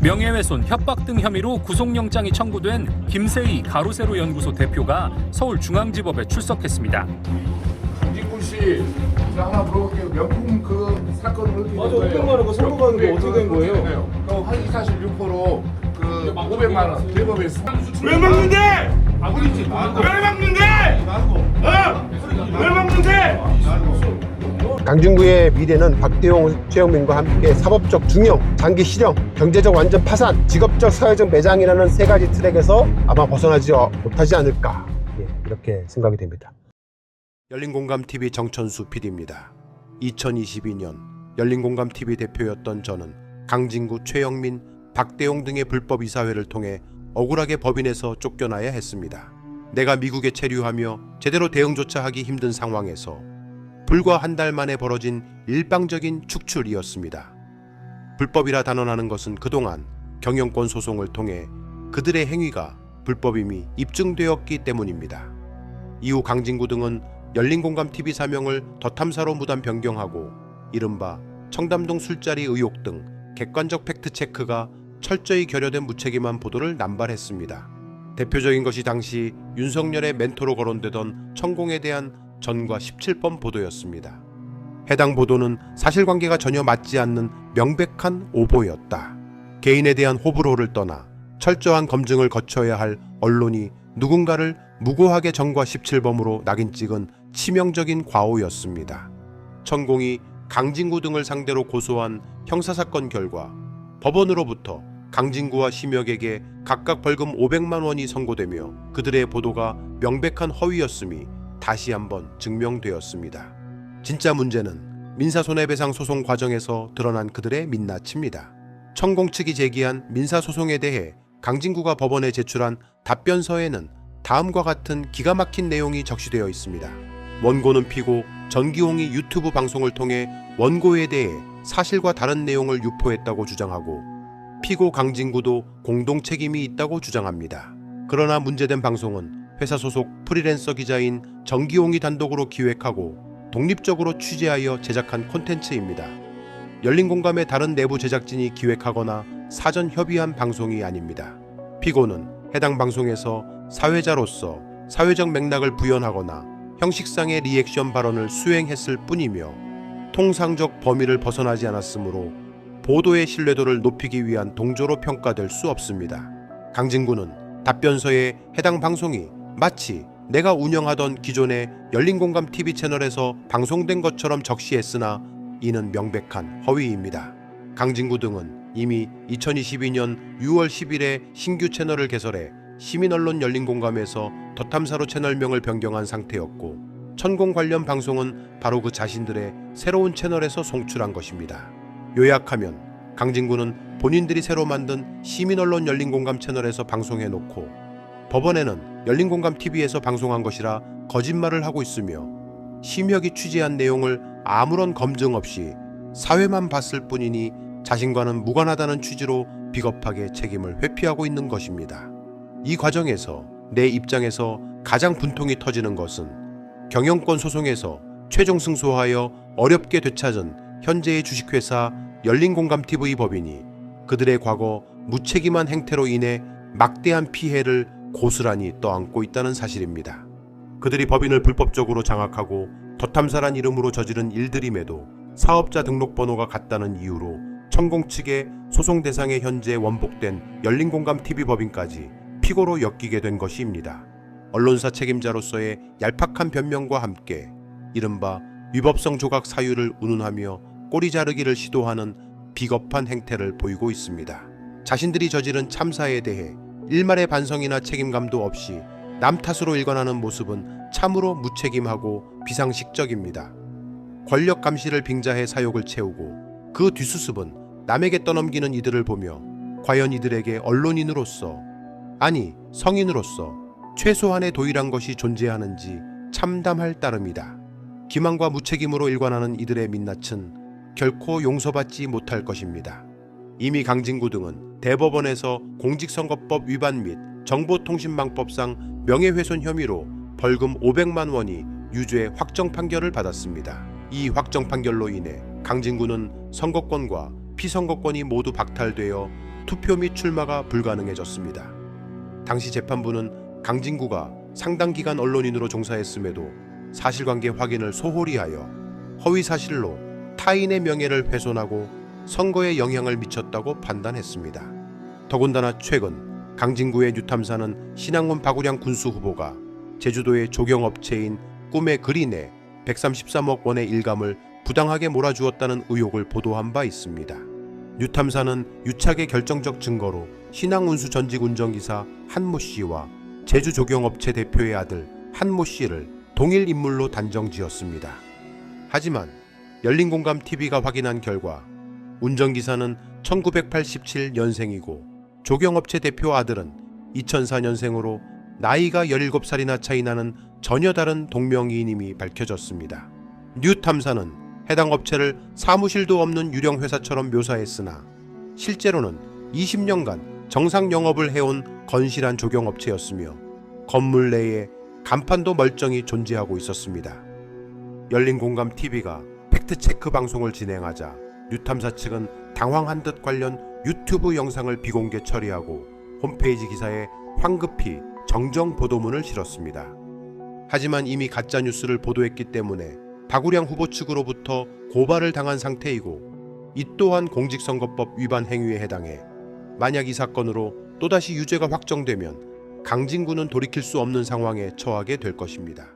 명예훼손, 협박 등 혐의로 구속영장이 청구된 김세희 가로세로 연구소 대표가 서울중앙지법에 출석했습니다. 강진구 씨, 제가 하나 물어볼게요. 명품 그 사건은 어떻게 된 맞아, 거예요? 500만 원 그 선고 가는 거 어떻게 된 거예요? 그 확인 사실 6%, 그 500만 원 대법에서 왜 막는데? 왜 막는데? 왜 막는데? 강진구의 미래는 박대용, 최영민과 함께 사법적 중용, 장기 실형, 경제적 완전 파산, 직업적 사회적 매장이라는 세 가지 트랙에서 아마 벗어나지 못하지 않을까, 이렇게 생각이 됩니다. 열린공감TV 정천수 PD입니다. 2022년 열린공감TV 대표였던 저는 강진구, 최영민, 박대용 등의 불법 이사회를 통해 억울하게 법인에서 쫓겨나야 했습니다. 내가 미국에 체류하며 제대로 대응조차 하기 힘든 상황에서 불과 한 달 만에 벌어진 일방적인 축출이었습니다. 불법이라 단언하는 것은 그동안 경영권 소송을 통해 그들의 행위가 불법임이 입증되었기 때문입니다. 이후 강진구 등은 열린공감TV 사명을 더 탐사로 무단 변경하고 이른바 청담동 술자리 의혹 등 객관적 팩트체크가 철저히 결여된 무책임한 보도를 남발했습니다. 대표적인 것이 당시 윤석열의 멘토로 거론되던 천공에 대한 전과 17번 보도였습니다. 해당 보도는 사실관계가 전혀 맞지 않는 명백한 오보였다. 개인에 대한 호불호를 떠나 철저한 검증을 거쳐야 할 언론이 누군가를 무고하게 전과 17범으로 낙인 찍은 치명적인 과오였습니다. 천공이 강진구 등을 상대로 고소한 형사사건 결과 법원으로부터 강진구와 심혁에게 각각 벌금 500만 원이 선고되며 그들의 보도가 명백한 허위였음이 다시 한번 증명되었습니다. 진짜 문제는 민사손해배상 소송 과정에서 드러난 그들의 민낯입니다. 천공 측이 제기한 민사소송에 대해 강진구가 법원에 제출한 답변서에는 다음과 같은 기가 막힌 내용이 적시되어 있습니다. 원고는 피고 전기홍이 유튜브 방송을 통해 원고에 대해 사실과 다른 내용을 유포했다고 주장하고 피고 강진구도 공동 책임이 있다고 주장합니다. 그러나 문제된 방송은 회사 소속 프리랜서 기자인 전기홍이 단독으로 기획하고 독립적으로 취재하여 제작한 콘텐츠입니다. 열린공감의 다른 내부 제작진이 기획하거나 사전 협의한 방송이 아닙니다. 피고는 해당 방송에서 사회자로서 사회적 맥락을 부연하거나 형식상의 리액션 발언을 수행했을 뿐이며 통상적 범위를 벗어나지 않았으므로 보도의 신뢰도를 높이기 위한 동조로 평가될 수 없습니다. 강진구는 답변서에 해당 방송이 마치 내가 운영하던 기존의 열린공감TV 채널에서 방송된 것처럼 적시했으나 이는 명백한 허위입니다. 강진구 등은 이미 2022년 6월 10일에 신규 채널을 개설해 시민언론 열린공감에서 더 탐사로 채널명을 변경한 상태였고 천공 관련 방송은 바로 그 자신들의 새로운 채널에서 송출한 것입니다. 요약하면 강진구는 본인들이 새로 만든 시민언론 열린공감 채널에서 방송해놓고 법원에는 열린공감TV에서 방송한 것이라 거짓말을 하고 있으며 심혁이 취재한 내용을 아무런 검증 없이 사회만 봤을 뿐이니 자신과는 무관하다는 취지로 비겁하게 책임을 회피하고 있는 것입니다. 이 과정에서 내 입장에서 가장 분통이 터지는 것은 경영권 소송에서 최종 승소하여 어렵게 되찾은 현재의 주식회사 열린공감TV 법인이 그들의 과거 무책임한 행태로 인해 막대한 피해를 고스란히 떠안고 있다는 사실입니다. 그들이 법인을 불법적으로 장악하고 더 탐사란 이름으로 저지른 일들임에도 사업자 등록번호가 같다는 이유로 천공 측의 소송 대상에 현재 원복된 열린공감TV 법인까지 피고로 엮이게 된 것입니다. 언론사 책임자로서의 얄팍한 변명과 함께 이른바 위법성 조각 사유를 운운하며 꼬리 자르기를 시도하는 비겁한 행태를 보이고 있습니다. 자신들이 저지른 참사에 대해 일말의 반성이나 책임감도 없이 남 탓으로 일관하는 모습은 참으로 무책임하고 비상식적입니다. 권력 감시를 빙자해 사욕을 채우고 그 뒷수습은 남에게 떠넘기는 이들을 보며 과연 이들에게 언론인으로서 아니 성인으로서 최소한의 도일한 것이 존재하는지 참담할 따름이다. 기만과 무책임으로 일관하는 이들의 민낯은 결코 용서받지 못할 것입니다. 이미 강진구 등은 대법원에서 공직선거법 위반 및 정보통신망법상 명예훼손 혐의로 벌금 500만 원이 유죄 확정 판결을 받았습니다. 이 확정 판결로 인해 강진구는 선거권과 피선거권이 모두 박탈되어 투표 및 출마가 불가능해졌습니다. 당시 재판부는 강진구가 상당 기간 언론인으로 종사했음에도 사실관계 확인을 소홀히 하여 허위 사실로 타인의 명예를 훼손하고 선거에 영향을 미쳤다고 판단했습니다. 더군다나 최근 강진구의 뉴탐사는 신항원 박우량 군수 후보가 제주도의 조경업체인 꿈의 그린에 133억 원의 일감을 부당하게 몰아주었다는 의혹을 보도한 바 있습니다. 뉴탐사는 유착의 결정적 증거로 신항운수 전직 운전기사 한모 씨와 제주 조경업체 대표의 아들 한모 씨를 동일 인물로 단정지었습니다. 하지만 열린공감TV가 확인한 결과 운전기사는 1987년생이고 조경업체 대표 아들은 2004년생으로 나이가 17살이나 차이 나는 전혀 다른 동명이인임이 밝혀졌습니다. 뉴탐사는 해당 업체를 사무실도 없는 유령 회사처럼 묘사했으나 실제로는 20년간 정상 영업을 해온 건실한 조경업체였으며 건물 내에 간판도 멀쩡히 존재하고 있었습니다. 열린공감TV가 팩트체크 방송을 진행하자 뉴탐사 측은 당황한 듯 관련 유튜브 영상을 비공개 처리하고 홈페이지 기사에 황급히 정정 보도문을 실었습니다. 하지만 이미 가짜뉴스를 보도했기 때문에 박우량 후보 측으로부터 고발을 당한 상태이고 이 또한 공직선거법 위반 행위에 해당해 만약 이 사건으로 또다시 유죄가 확정되면 강진구는 돌이킬 수 없는 상황에 처하게 될 것입니다.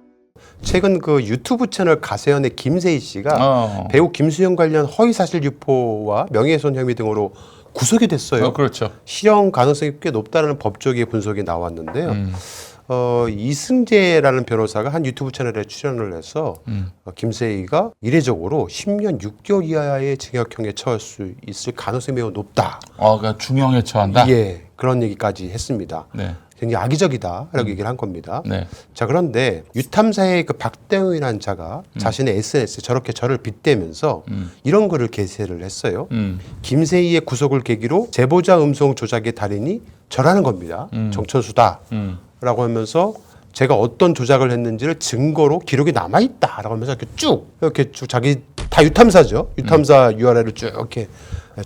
최근 그 유튜브 채널 가세연의 김세희 씨가 배우 김수현 관련 허위사실 유포와 명예훼손 혐의 등으로 구속이 됐어요. 그렇죠. 실형 가능성이 꽤 높다는 법조계 분석이 나왔는데요. 이승재라는 변호사가 한 유튜브 채널에 출연을 해서 김세희가 이례적으로 10년 6개월 이하의 징역형에 처할 수 있을 가능성이 매우 높다. 그러니까 중형에 처한다? 예, 그런 얘기까지 했습니다. 네. 굉장히 악의적이다라고 얘기를 한 겁니다. 네. 자, 그런데 유탐사의 그 박대웅이라는 자가 자신의 SNS에 저렇게 저를 빗대면서 이런 글을 게시를 했어요. 김세희의 구속을 계기로 제보자 음성 조작의 달인이 저라는 겁니다. 정천수다. 라고 하면서 제가 어떤 조작을 했는지를 증거로 기록이 남아있다라고 하면서 이렇게 쭉 자기 다 유탐사죠. 유탐사 URL을 쭉 이렇게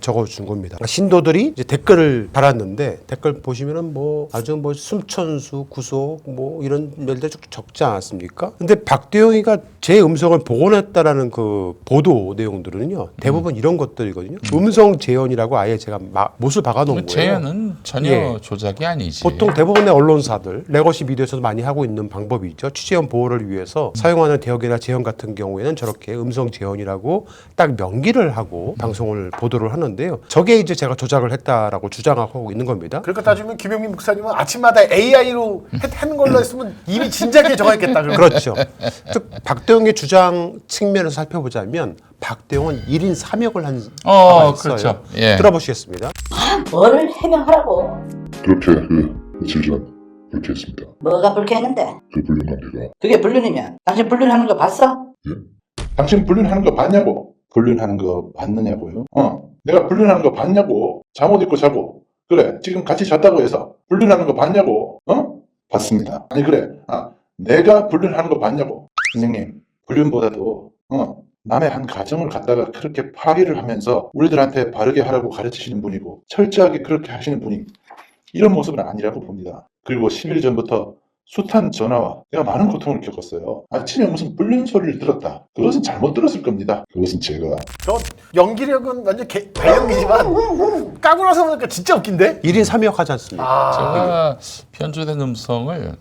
적어준 겁니다. 신도들이 이제 댓글을 달았는데 댓글 보시면은 뭐 아주 뭐 숨천수 구속 뭐 이런 멜들 쭉 적지 않았습니까? 근데 박대용이가 제 음성을 복원했다라는 그 보도 내용들은요 대부분 이런 것들이거든요. 음성 재현이라고 아예 제가 못을 박아놓은 거예요. 재현은 전혀 조작이 아니지. 보통 대부분의 언론사들 레거시 미디어에서도 많이 하고 있는 방법이 있죠. 취재원 보호를 위해서 사용하는 대역이나 재현 같은 경우에는 저렇게 음성 재현이라고 딱 명기를 하고 방송을 보도를 하는데요. 저게 이제 제가 조작을 했다라고 주장하고 있는 겁니다. 그러니까 따지면 김영민 목사님은 아침마다 AI로 하는 걸로 했으면 이미 진작에 정했겠다. 그렇죠. 즉 박대용의 주장 측면에서 살펴보자면 박대용은 1인 3역을 한 바가 있어요. 그렇죠. 예. 들어보시겠습니다. 뭐를 해명하라고? 그렇게 며칠 전 그렇게 했습니다. 뭐가 불쾌했는데? 그 불륜관계가. 그게 불륜이면 당신 불륜하는 거 봤어? 당신 불륜하는 거 봤냐고? 불륜하는 거 봤느냐고요? 내가 불륜하는 거 봤냐고? 잠옷 입고 자고. 그래, 지금 같이 잤다고 해서 불륜하는 거 봤냐고? 봤습니다. 아니 그래, 내가 불륜하는 거 봤냐고? 선생님, 불륜보다도 남의 한 가정을 갖다가 그렇게 파괴를 하면서 우리들한테 바르게 하라고 가르치시는 분이고 철저하게 그렇게 하시는 분이 이런 모습은 아니라고 봅니다. 그리고 10일 전부터 숱한 전화와 내가 많은 고통을 겪었어요. 아침에 무슨 불륜 소리를 들었다. 그것은 잘못 들었을 겁니다. 그것은 제가. 저 연기력은 완전 배연기지만 까고 나서 보니까 진짜 웃긴데? 1인 3역 하지 않습니까? 제가 변조된 음성을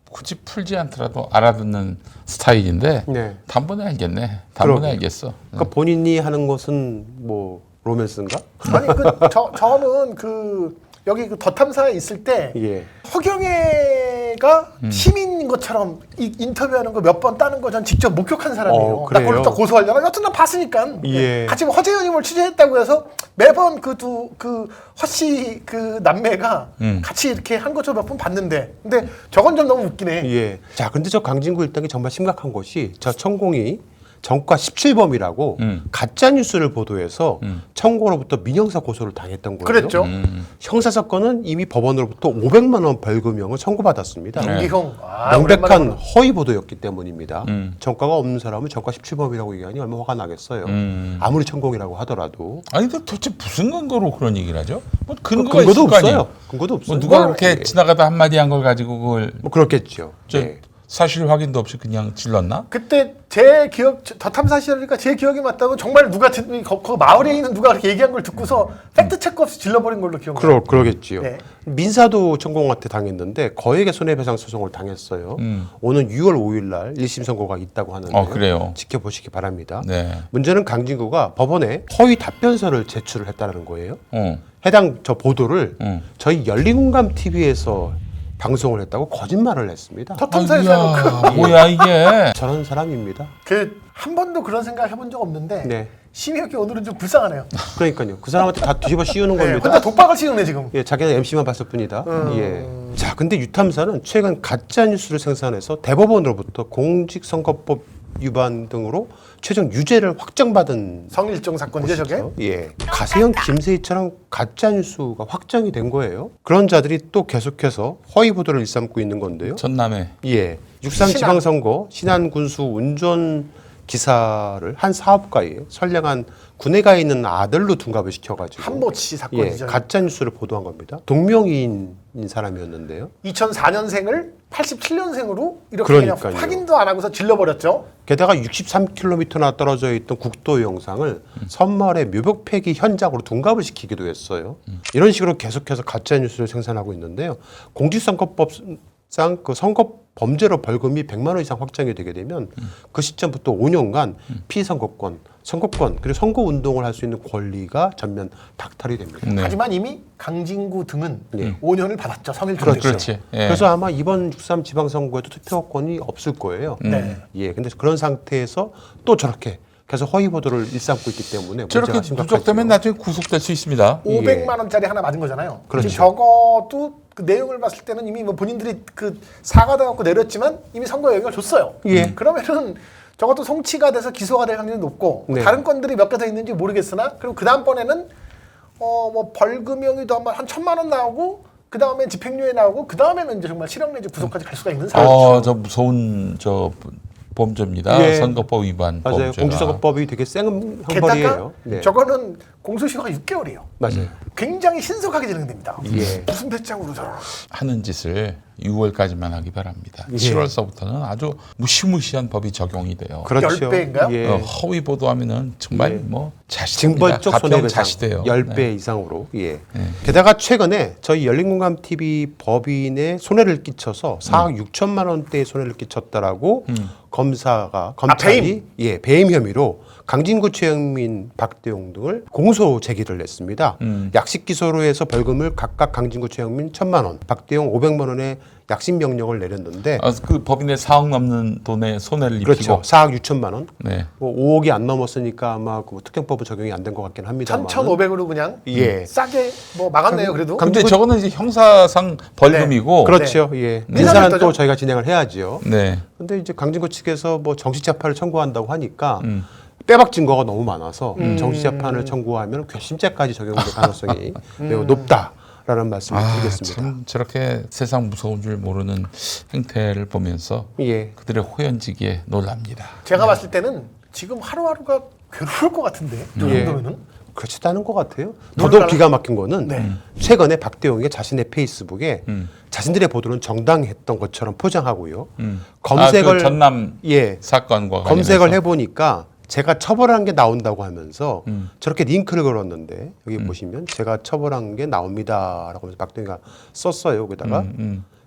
굳이 풀지 않더라도 알아듣는 스타일인데 네. 단번에 알겠네. 단번에 그러게요. 알겠어. 그러니까 본인이 하는 것은 뭐 로맨스인가? 아니 저는 여기 그 더탐사에 있을 때 예. 허경애가 시민인 것처럼 인터뷰하는 거 몇 번 따는 거 전 직접 목격한 사람이에요. 나 그래요? 그걸 또 고소하려고. 여튼 난 봤으니까. 예. 같이 뭐 허재현님을 취재했다고 해서 매번 그 허씨 그 남매가 같이 이렇게 한 것처럼 몇 번 봤는데, 근데 저건 좀 너무 웃기네. 예. 자, 근데 저 강진구 일당이 정말 심각한 것이 저 천공이 정가 17범이라고 가짜 뉴스를 보도해서 청구로부터 민형사 고소를 당했던 거예요. 그랬죠. 형사 사건은 이미 법원으로부터 500만 원 벌금형을 청구받았습니다. 경기형. 명백한 허위 보도였기 때문입니다. 정가가 없는 사람은 정가 17범이라고 얘기하니 얼마나 화가 나겠어요. 아무리 천공이라고 하더라도. 아니 근데 도대체 무슨 근거로 그런 얘기를 하죠? 뭐 근거가 근거도 있을 거 아니에요? 없어요. 근거도 없어요. 뭐 누가 그렇게 지나가다 한마디 한 걸 가지고 그걸 뭐 그렇겠죠. 저 예. 사실 확인도 없이 그냥 질렀나? 그때 제 기억, 더 탐사 시절이니까 제 기억이 맞다면 정말 누가 그 마을에 있는 누가 그렇게 얘기한 걸 듣고서 팩트 체크 없이 질러버린 걸로 기억나요. 그러겠지요. 네. 민사도 천공한테 당했는데 거액의 손해배상 소송을 당했어요. 오는 6월 5일 날 1심 선고가 있다고 하는데 그래요. 지켜보시기 바랍니다. 네. 문제는 강진구가 법원에 허위 답변서를 제출을 했다는 거예요. 어. 해당 저 보도를 저희 열린공감 TV에서 방송을 했다고 거짓말을 했습니다. 더 탐사에서 아이고야, 뭐야 이게? 저런 사람입니다. 한 번도 그런 생각 해본 적 없는데 네. 심의혁이 오늘은 좀 불쌍하네요. 그러니까요. 그 사람한테 다 뒤집어 씌우는 네, 겁니다. 혼자 독박을 씌우네 지금. 예, 자기는 MC만 봤을 뿐이다. 예. 자, 근데 유탐사는 최근 가짜 뉴스를 생산해서 대법원으로부터 공직선거법 위반 등으로 최종 유죄를 확정받은 성일종 사건이죠 저게. 예. 가세형 김세희처럼 가짜 뉴스가 확정이 된 거예요. 그런 자들이 또 계속해서 허위 보도를 일삼고 있는 건데요. 전남에 예. 6.3 지방선거 신안군수 운전 기사를 한 사업가에 선량한 군에 가 있는 아들로 둔갑을 시켜가지고 한보치 예, 사건이죠. 가짜 뉴스를 보도한 겁니다. 동명이인인 사람이었는데요. 2004년생을 87년생으로 이렇게 그러니까요. 그냥 확인도 안 하고서 질러버렸죠. 게다가 63km나 떨어져 있던 국도 영상을 선마을의 묘벽 폐기 현장으로 둔갑을 시키기도 했어요. 이런 식으로 계속해서 가짜 뉴스를 생산하고 있는데요. 공직선거법상 그 선거 범죄로 벌금이 100만 원 이상 확정이 되게 되면 그 시점부터 5년간 피선거권, 선거권 그리고 선거 운동을 할 수 있는 권리가 전면 박탈이 됩니다. 네. 하지만 이미 강진구 등은 네. 5년을 받았죠. 성일종 그렇죠. 그렇지. 예. 그래서 아마 이번 6.3 지방선거에도 투표권이 없을 거예요. 네. 예, 근데 그런 상태에서 또 저렇게 계속 허위 보도를 일삼고 있기 때문에 저렇게 문제가 심각하죠. 누적되면 나중에 구속될 수 있습니다. 500만 원짜리 하나 맞은 거잖아요. 그렇죠. 지금 적어도 그 내용을 봤을 때는 이미 뭐 본인들이 그 사과도 갖고 내렸지만 이미 선거에 영향을 줬어요. 예. 그러면은 적어도 송치가 돼서 기소가 될 확률이 높고 네. 다른 건들이 몇 개 더 있는지 모르겠으나 그리고 그 다음번에는 뭐 벌금형이도 한 1,000만 원 나오고 그 다음에 집행유예 나오고 그 다음에는 이제 정말 실형 내지 구속까지 갈 수가 있는 상황이죠. 저 무서운 저 범죄입니다. 예. 선거법 위반 맞아요. 범죄가. 공직선거법이 되게 센 게다가 형벌이에요. 네. 저거는 공소시효가 6개월이에요. 맞아요. 굉장히 신속하게 진행됩니다. 예. 무슨 배짱으로 저러. 하는 짓을 6월까지만 하기 바랍니다. 예. 7월서부터는 아주 무시무시한 법이 적용이 돼요. 그렇죠. 10배인가요? 예. 허위 보도하면은 정말 예. 뭐 자시됩니다. 징벌적 가평 손해배상 자시돼요. 10배 네. 이상으로. 예. 게다가 최근에 저희 열린공감 TV 법인에 손해를 끼쳐서 4억 6천만 원대의 손해를 끼쳤다라고 검찰이 배임 혐의로 강진구, 최영민, 박대용 등을 공소 제기를 했습니다. 약식 기소로 해서 벌금을 각각 강진구, 최영민 1,000만 원, 박대용 500만 원의 약식 명령을 내렸는데 그 법인의 4억 넘는 돈에 손해를 입히고 그렇죠. 4억 6천만 원. 네. 뭐 5억이 안 넘었으니까 아마 그 특경법은 적용이 안 된 것 같긴 합니다만. 1,500으로 그냥 예. 싸게 뭐 막았네요. 그래도. 근데 저거는 이제 형사상 벌금이고 그렇죠. 예. 민사는 민사는 어떠죠? 또 저희가 진행을 해야죠. 네. 근데 이제 강진구 측에서 뭐 정식 재판을 청구한다고 하니까 빼박 증거가 너무 많아서 정식 재판을 청구하면 괘씸죄까지 적용될 가능성이 매우 높다라는 말씀을 드리겠습니다. 참 저렇게 세상 무서운 줄 모르는 행태를 보면서 예. 그들의 호연지기에 놀랍니다. 제가 봤을 때는 지금 하루하루가 괴로울 것 같은데 이 예. 정도면은. 그렇지도 않은 것 같아요. 놀라나? 더더욱 기가 막힌 거는 네. 최근에 박대용이 자신의 페이스북에 자신들의 보도는 정당했던 것처럼 포장하고요. 검색을 그 전남 예. 사건과 검색을 관련해서. 해보니까 제가 처벌한 게 나온다고 하면서 저렇게 링크를 걸었는데 여기 보시면 제가 처벌한 게 나옵니다라고 하면서 박대용이가 썼어요. 여기다가.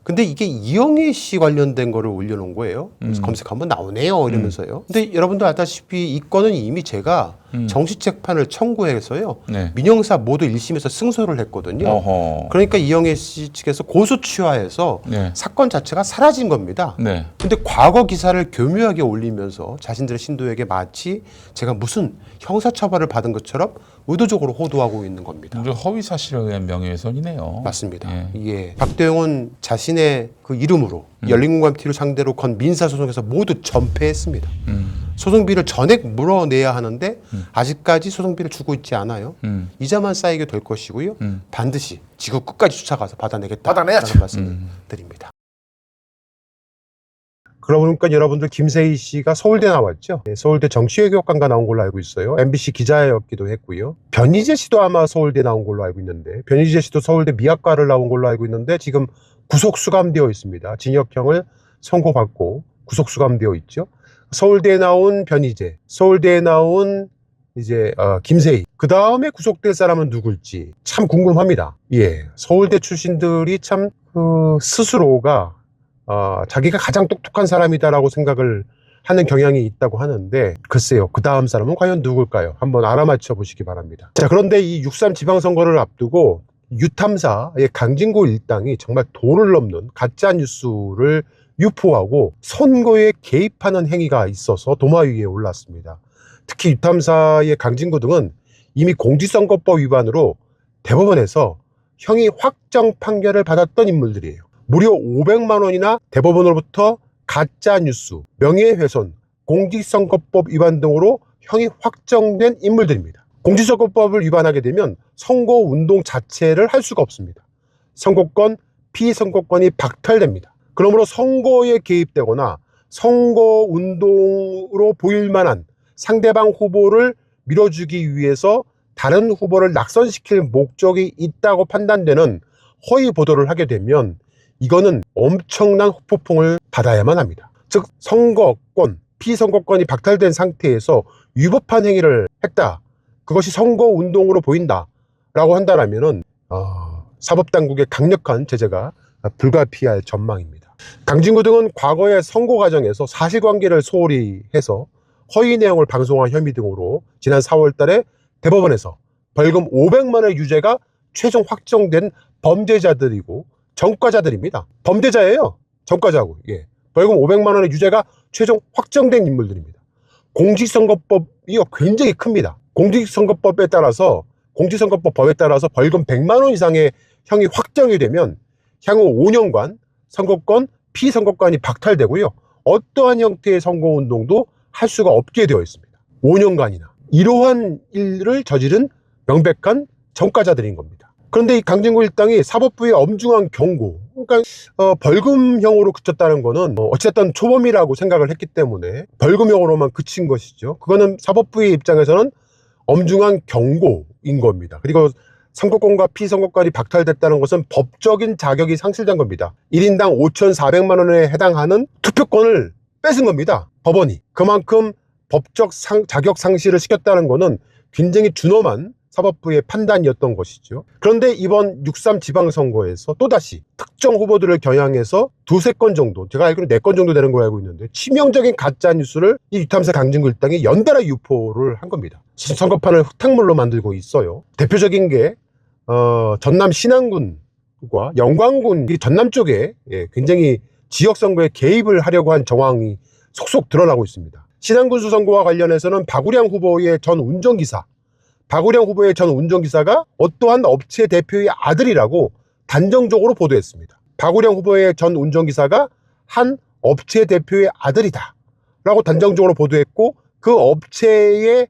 근데 이게 이영애 씨 관련된 거를 올려놓은 거예요. 그래서 검색하면 나오네요 이러면서요. 근데 여러분도 알다시피 이 건은 이미 제가 정식 재판을 청구해서요. 네. 민형사 모두 1심에서 승소를 했거든요. 어허. 그러니까 이영애 씨 측에서 고소 취하해서 네. 사건 자체가 사라진 겁니다. 네. 근데 과거 기사를 교묘하게 올리면서 자신들의 신도에게 마치 제가 무슨 형사처벌을 받은 것처럼 의도적으로 호도하고 있는 겁니다. 아주 허위 사실에 의한 명예훼손이네요. 맞습니다. 예. 예. 박대용은 자신의 그 이름으로 열린공감 TV를 상대로 건 민사소송에서 모두 전패했습니다. 소송비를 전액 물어내야 하는데 아직까지 소송비를 주고 있지 않아요. 이자만 쌓이게 될 것이고요. 반드시 지구 끝까지 쫓아가서 받아내겠다라는 받아내야죠. 말씀을 드립니다. 그러고 보니까 여러분들 김세희 씨가 서울대 나왔죠. 네, 서울대 정치외교학과가 나온 걸로 알고 있어요. MBC 기자였기도 했고요. 변희재 씨도 아마 서울대 나온 걸로 알고 있는데, 변희재 씨도 서울대 미학과를 나온 걸로 알고 있는데 지금 구속 수감되어 있습니다. 징역형을 선고받고 구속 수감되어 있죠. 서울대에 나온 변희재, 서울대에 나온 이제 김세희, 그 다음에 구속될 사람은 누굴지 참 궁금합니다. 예, 서울대 출신들이 참 스스로가 자기가 가장 똑똑한 사람이다라고 생각을 하는 경향이 있다고 하는데, 글쎄요, 그 다음 사람은 과연 누굴까요? 한번 알아맞혀 보시기 바랍니다. 자, 그런데 이 6.3 지방선거를 앞두고 유탐사의 강진구 일당이 정말 도를 넘는 가짜 뉴스를 유포하고 선거에 개입하는 행위가 있어서 도마 위에 올랐습니다. 특히 유탐사의 강진구 등은 이미 공직선거법 위반으로 대법원에서 형이 확정 판결을 받았던 인물들이에요. 무려 500만 원이나 대법원으로부터 가짜 뉴스, 명예훼손, 공직선거법 위반 등으로 형이 확정된 인물들입니다. 공직선거법을 위반하게 되면 선거운동 자체를 할 수가 없습니다. 선거권, 피선거권이 박탈됩니다. 그러므로 선거에 개입되거나 선거운동으로 보일 만한 상대방 후보를 밀어주기 위해서 다른 후보를 낙선시킬 목적이 있다고 판단되는 허위 보도를 하게 되면 이거는 엄청난 후폭풍을 받아야만 합니다. 즉 선거권, 피선거권이 박탈된 상태에서 위법한 행위를 했다, 그것이 선거운동으로 보인다 라고 한다라면은 사법당국의 강력한 제재가 불가피할 전망입니다. 강진구 등은 과거의 선거 과정에서 사실관계를 소홀히 해서 허위 내용을 방송한 혐의 등으로 지난 4월 달에 대법원에서 벌금 500만 원의 유죄가 최종 확정된 범죄자들이고 전과자들입니다. 범죄자예요. 전과자고. 예. 벌금 500만 원의 유죄가 최종 확정된 인물들입니다. 공직선거법이 굉장히 큽니다. 공직선거법에 따라서, 공직선거법 법에 따라서 벌금 100만 원 이상의 형이 확정이 되면 향후 5년간 선거권, 피선거권이 박탈되고요. 어떠한 형태의 선거운동도 할 수가 없게 되어 있습니다. 5년간이나. 이러한 일을 저지른 명백한 전과자들인 겁니다. 그런데 이 강진구 일당이 사법부의 엄중한 경고, 그러니까 벌금형으로 그쳤다는 거는 어쨌든 초범이라고 생각을 했기 때문에 벌금형으로만 그친 것이죠. 그거는 사법부의 입장에서는 엄중한 경고인 겁니다. 그리고 선거권과 피선거권이 박탈됐다는 것은 법적인 자격이 상실된 겁니다. 1인당 5,400만 원에 해당하는 투표권을 뺏은 겁니다. 법원이. 그만큼 법적 자격 상실을 시켰다는 것은 굉장히 준엄한 사법부의 판단이었던 것이죠. 그런데 이번 6.3 지방선거에서 또다시 특정 후보들을 겨냥해서 2-3건 정도, 제가 알기로 4건 정도 되는 걸로 알고 있는데, 치명적인 가짜뉴스를 이 유탐사 강진구 일당이 연달아 유포를 한 겁니다. 선거판을 흙탕물로 만들고 있어요. 대표적인 게 전남 신안군과 영광군, 전남 쪽에 굉장히 지역선거에 개입을 하려고 한 정황이 속속 드러나고 있습니다. 신안군수 선거와 관련해서는 박우량 후보의 전 운전기사가 어떠한 업체 대표의 아들이라고 단정적으로 보도했습니다. 박우량 후보의 전 운전기사가 한 업체 대표의 아들이다 라고 단정적으로 보도했고, 그 업체에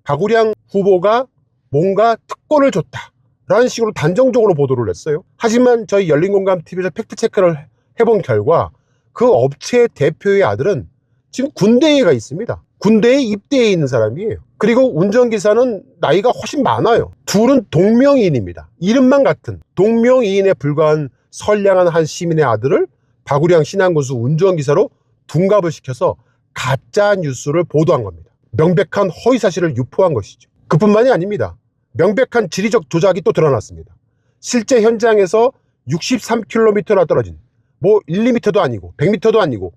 박우량 후보가 뭔가 특권을 줬다 라는 식으로 단정적으로 보도를 했어요. 하지만 저희 열린공감TV에서 팩트체크를 해본 결과 그 업체 대표의 아들은 지금 군대에 가 있습니다. 군대에 입대해 있는 사람이에요. 그리고 운전기사는 나이가 훨씬 많아요. 둘은 동명이인입니다. 이름만 같은 동명이인에 불과한 선량한 한 시민의 아들을 박우량 신안군수 운전기사로 둔갑을 시켜서 가짜 뉴스를 보도한 겁니다. 명백한 허위사실을 유포한 것이죠. 그뿐만이 아닙니다. 명백한 지리적 조작이 또 드러났습니다. 실제 현장에서 63km나 떨어진, 1, 2m도 아니고 100m도 아니고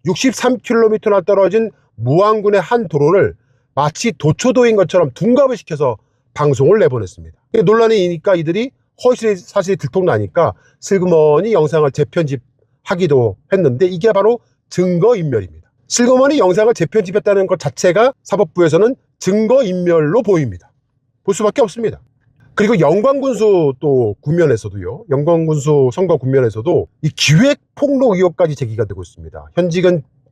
63km나 떨어진 무안군의 한 도로를 마치 도초도인 것처럼 둔갑을 시켜서 방송을 내보냈습니다. 논란이 일으니까 이들이 허위사실이 들통나니까 슬그머니 영상을 재편집하기도 했는데, 이게 바로 증거인멸입니다. 슬그머니 영상을 재편집했다는 것 자체가 사법부에서는 증거인멸로 보입니다. 볼 수밖에 없습니다. 그리고 영광군수 또 국면에서도요, 영광군수 선거 국면에서도 이 기획폭로 의혹까지 제기가 되고 있습니다.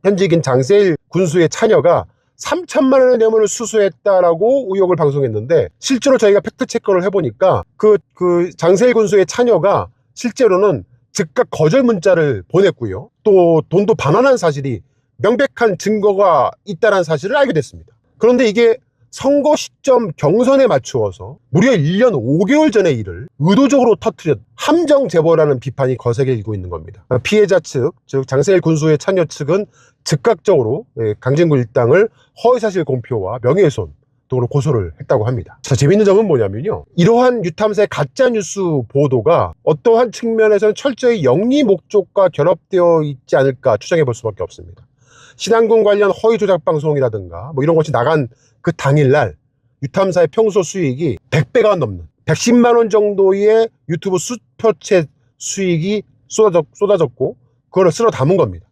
현직인 장세일 군수의 차녀가 3천만 원의 뇌물을 수수했다라고 의혹을 방송했는데 실제로 저희가 팩트체크를 해보니까 그 장세일 군수의 차녀가 실제로는 즉각 거절 문자를 보냈고요. 또 돈도 반환한 사실이 명백한 증거가 있다는 사실을 알게 됐습니다. 그런데 이게 선거 시점 경선에 맞추어서 무려 1년 5개월 전의 일을 의도적으로 터뜨린 함정 제보라는 비판이 거세게 일고 있는 겁니다. 피해자 측, 즉 장세일 군수의 차녀 측은 즉각적으로 강진구 일당을 허위사실 공표와 명예훼손 등으로 고소를 했다고 합니다. 자, 재밌는 점은 뭐냐면요. 이러한 유탐사의 가짜뉴스 보도가 어떠한 측면에서는 철저히 영리 목적과 결합되어 있지 않을까 추정해 볼 수밖에 없습니다. 신한군 관련 허위 조작 방송이라든가 뭐 이런 것이 나간 그 당일날 유탐사의 평소 수익이 100배가 넘는 110만 원 정도의 유튜브 수표챗 수익이 쏟아졌고 그걸 쓸어 담은 겁니다.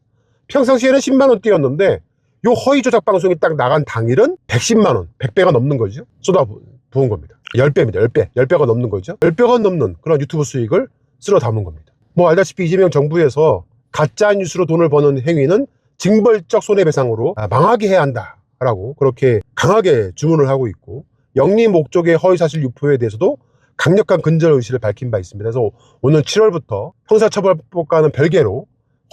평상시에는 10만 원대였는데 요 허위 조작 방송이 딱 나간 당일은 110만 원, 100배가 넘는 거죠. 쏟아 부은 겁니다. 10배입니다. 10배가 넘는 거죠. 10배가 넘는 그런 유튜브 수익을 쓸어 담은 겁니다. 뭐 알다시피 이재명 정부에서 가짜 뉴스로 돈을 버는 행위는 징벌적 손해배상으로 망하게 해야 한다라고 그렇게 강하게 주문을 하고 있고 영리 목적의 허위사실 유포에 대해서도 강력한 근절 의지를 밝힌 바 있습니다. 그래서 오늘 7월부터 형사처벌법과는 별개로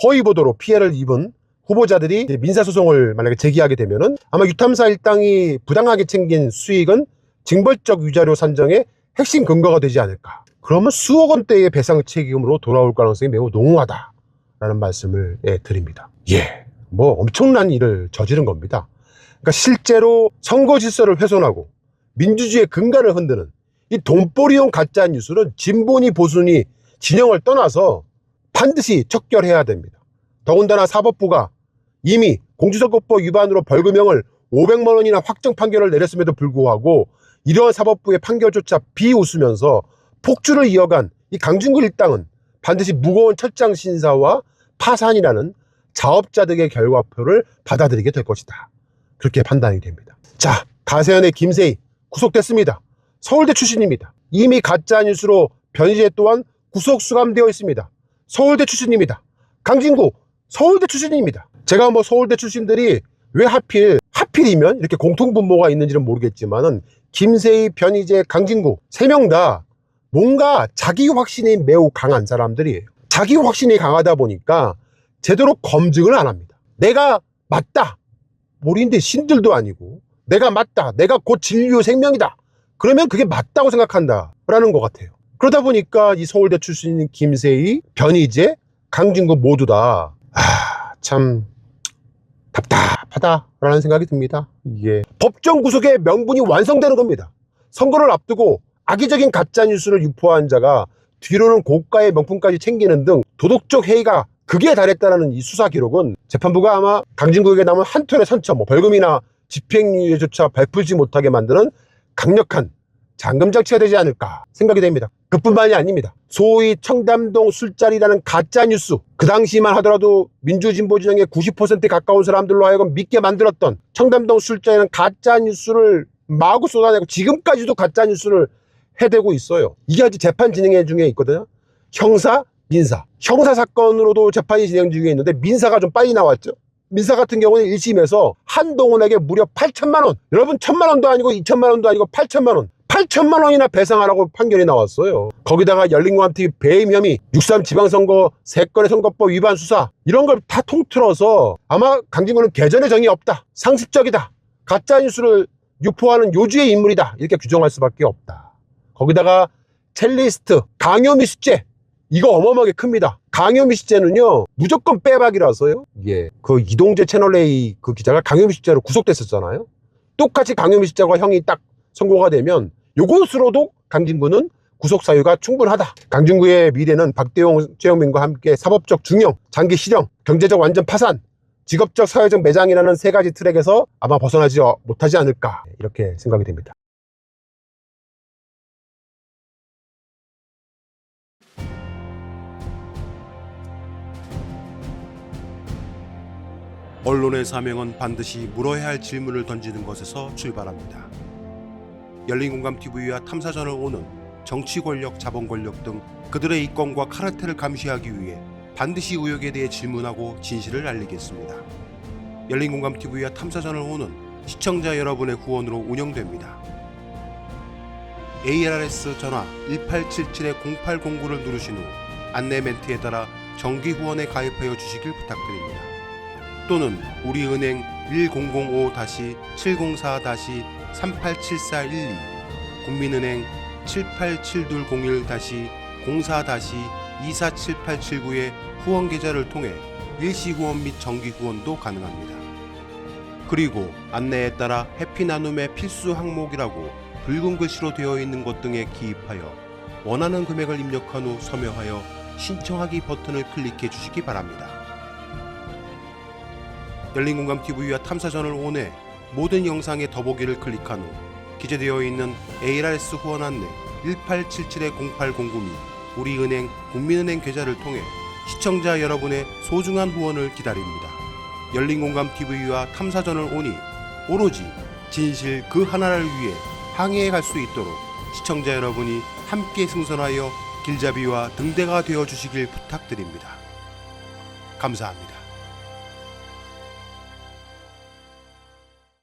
허위 보도로 피해를 입은 후보자들이 민사소송을 만약에 제기하게 되면은 아마 유탐사 일당이 부당하게 챙긴 수익은 징벌적 위자료 산정의 핵심 근거가 되지 않을까. 그러면 수억 원대의 배상 책임으로 돌아올 가능성이 매우 농후하다라는 말씀을 드립니다. 뭐 엄청난 일을 저지른 겁니다. 그러니까 실제로 선거 질서를 훼손하고 민주주의의 근간을 흔드는 이 돈벌이용 가짜 뉴스는 진보니 보수니 진영을 떠나서 반드시 척결해야 됩니다. 더군다나 사법부가 이미 공직선거법 위반으로 벌금형을 500만 원이나 확정 판결을 내렸음에도 불구하고 이러한 사법부의 판결조차 비웃으면서 폭주를 이어간 이 강진구 일당은 반드시 무거운 철장 신사와 파산이라는 자업자득의 결과표를 받아들이게 될 것이다. 그렇게 판단이 됩니다. 자, 가세연의 김세희 구속됐습니다. 서울대 출신입니다. 이미 가짜뉴스로 변희재 또한 구속 수감되어 있습니다. 서울대 출신입니다. 강진구 서울대 출신입니다. 제가 뭐 서울대 출신들이 왜 하필이면 이렇게 공통분모가 있는지는 모르겠지만은 김세희, 변희재, 강진구 3명 다 뭔가 자기 확신이 매우 강한 사람들이에요. 자기 확신이 강하다 보니까 제대로 검증을 안 합니다. 내가 맞다. 우리인데 신들도 아니고 내가 맞다. 내가 곧 진리의 생명이다. 그러면 그게 맞다고 생각한다라는 것 같아요. 그러다 보니까 이 서울대 출신인 김세희, 변희재, 강진구 모두 다 참 답답하다라는 생각이 듭니다. 이게 법정 구속의 명분이 완성되는 겁니다. 선거를 앞두고 악의적인 가짜뉴스를 유포한 자가 뒤로는 고가의 명품까지 챙기는 등 도덕적 해이가 극에 달했다는 이 수사 기록은 재판부가 아마 강진구에게 남은 한 톤의 상처, 벌금이나 집행유예조차 베풀지 못하게 만드는 강력한 잠금장치가 되지 않을까 생각이 됩니다. 그뿐만이 아닙니다. 소위 청담동 술자리라는 가짜뉴스, 그 당시만 하더라도 민주진보 진영의 90%에 가까운 사람들로 하여금 믿게 만들었던 청담동 술자리는 가짜뉴스를 마구 쏟아내고 지금까지도 가짜뉴스를 해대고 있어요. 이게 아직 재판 진행 중에 있거든요. 형사, 민사. 형사 사건으로도 재판이 진행 중에 있는데 민사가 좀 빨리 나왔죠. 민사 같은 경우는 1심에서 한동훈에게 무려 8천만 원, 여러분 1,000만 원도 아니고 2천만 원도 아니고 8천만 원, 8천만 원이나 배상하라고 판결이 나왔어요. 거기다가 열린공감TV 배임 혐의, 6.3 지방선거 3건의 선거법 위반 수사, 이런 걸 다 통틀어서 아마 강진구는 개전의 정이 없다, 상습적이다, 가짜뉴스를 유포하는 요주의 인물이다, 이렇게 규정할 수밖에 없다. 거기다가 첼리스트, 강요미수죄, 이거 어마어마하게 큽니다. 강요미수죄는요 무조건 빼박이라서요. 그 이동재 채널A 그 기자가 강요미수죄로 구속됐었잖아요. 똑같이 강요미수죄가 형이 딱 선고가 되면 요것으로도 강진구는 구속 사유가 충분하다. 강진구의 미래는 박대용, 최영민과 함께 사법적 중형, 장기 실형, 경제적 완전 파산, 직업적 사회적 매장이라는 3가지 트랙에서 아마 벗어나지 못하지 않을까, 이렇게 생각이 됩니다. 언론의 사명은 반드시 물어야 할 질문을 던지는 것에서 출발합니다. 열린공감TV와 탐사전을 오는 정치 권력, 자본 권력 등 그들의 이권과 카르텔을 감시하기 위해 반드시 의혹에 대해 질문하고 진실을 알리겠습니다. 열린공감TV와 탐사전을 오는 시청자 여러분의 후원으로 운영됩니다. ARS 전화 1877-0809를 누르신 후 안내 멘트에 따라 정기 후원에 가입하여 주시길 부탁드립니다. 또는 우리은행 1045-704-387412, 국민은행 787201-04-247879의 후원 계좌를 통해 일시 후원 및 정기 후원도 가능합니다. 그리고 안내에 따라 해피 나눔의 필수 항목이라고 붉은 글씨로 되어 있는 것 등에 기입하여 원하는 금액을 입력한 후 서명하여 신청하기 버튼을 클릭해 주시기 바랍니다. 열린공감TV와 탐사전을 온해 모든 영상의 더보기를 클릭한 후 기재되어 있는 ARS 후원 안내 1877-0809 및 우리은행 국민은행 계좌를 통해 시청자 여러분의 소중한 후원을 기다립니다. 열린공감TV와 탐사전을 오니 오로지 진실 그 하나를 위해 항해해 갈 수 있도록 시청자 여러분이 함께 승선하여 길잡이와 등대가 되어 주시길 부탁드립니다. 감사합니다.